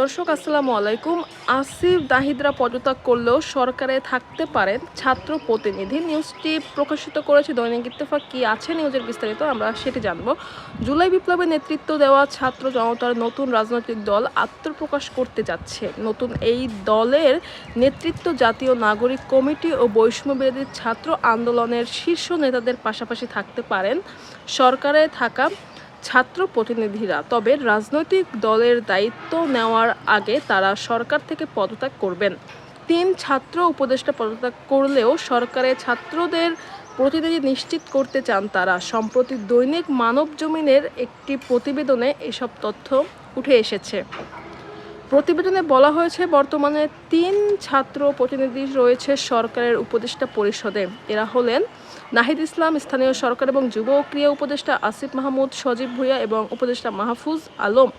দর্শক আসসালামু আলাইকুম। আসিফ জাহিদরা পদত্যাগ করলেও সরকারে থাকতে পারেন ছাত্র প্রতিনিধি। নিউজটি প্রকাশিত করেছে দৈনিক ইত্তেফাক। কি আছে নিউজের বিস্তারিত আমরা সেটি জানব। জুলাই বিপ্লবে নেতৃত্ব দেওয়া ছাত্র জনতার নতুন রাজনৈতিক দল আত্মপ্রকাশ করতে যাচ্ছে। নতুন এই দলের নেতৃত্ব জাতীয় নাগরিক কমিটি ও বৈষম্যবিরোধী ছাত্র আন্দোলনের শীর্ষ নেতাদের পাশাপাশি থাকতে পারেন সরকারে থাকা ছাত্র প্রতিনিধিরা। তবে রাজনৈতিক দলের দায়িত্ব নেওয়ার আগে তারা সরকার থেকে পদত্যাগ করবেন। 3 ছাত্র উপদেষ্টা পদত্যাগ করলেও সরকারে ছাত্রদের প্রতিনিধি নিশ্চিত করতে চান তারা। সম্প্রতি দৈনিক মানবজমিনের একটি প্রতিবেদনে এসব তথ্য উঠে এসেছে। প্রতিবেদনে বলা হয়েছে, বর্তমানে 3 ছাত্র প্রতিনিধি রয়েছে সরকারের উপদেষ্টা পরিষদে। এরা হলেন নাহিদ ইসলাম, স্থানীয় সরকার এবং যুব ও ক্রীড়া উপদেষ্টা আসিফ মাহমুদ, সজীব ভুঁইয়া এবং উপদেষ্টা মাহফুজ আলম।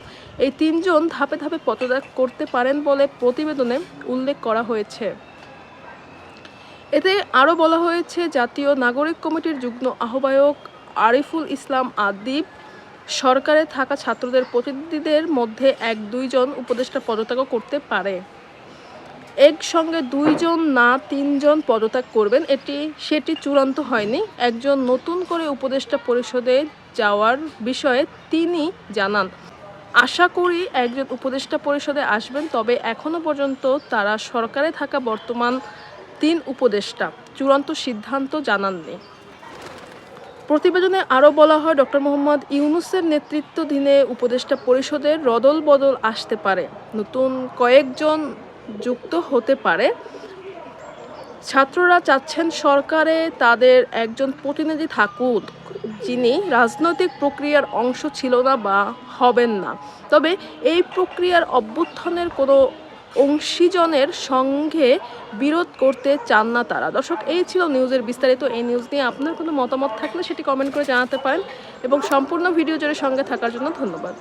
এই 3 জন ধাপে ধাপে পদত্যাগ করতে পারেন বলে প্রতিবেদনে উল্লেখ করা হয়েছে। এতে আরও বলা হয়েছে, জাতীয় নাগরিক কমিটির যুগ্ম আহ্বায়ক আরিফুল ইসলাম আদিব সরকারে থাকা ছাত্রদের প্রতিনিধিদের মধ্যে 1-2 জন উপদেষ্টা পদত্যাগ করতে পারে। একসঙ্গে 2 জন না 3 জন পদত্যাগ করবেন সেটি চূড়ান্ত হয়নি। একজন নতুন করে উপদেষ্টা পরিষদে যাওয়ার বিষয়ে তিনি জানান, আশা করি একজন উপদেষ্টা পরিষদে আসবেন, তবে এখনও পর্যন্ত তারা সরকারে থাকা বর্তমান 3 উপদেষ্টা চূড়ান্ত সিদ্ধান্ত জানাননি। প্রতিবেদনে আরও বলা হয়, ডক্টর মোহাম্মদ ইউনূসের নেতৃত্বাধীনে উপদেষ্টা পরিষদের রদল বদল আসতে পারে, নতুন কয়েকজন যুক্ত হতে পারে। ছাত্ররা চাচ্ছেন সরকারে তাদের একজন প্রতিনিধি থাকুক যিনি রাজনৈতিক প্রক্রিয়ার অংশ ছিল না বা হবেন না, তবে এই প্রক্রিয়ার অভ্যুত্থানের কোনো অংশীজনের সঙ্গে বিরোধ করতে চান না তারা। দর্শক, এই ছিল নিউজের বিস্তারিত। এই নিউজ নিয়ে আপনার কোনো মতামত থাকলে সেটি কমেন্ট করে জানাতে পারেন এবং সম্পূর্ণ ভিডিও জুড়ে সঙ্গে থাকার জন্য ধন্যবাদ।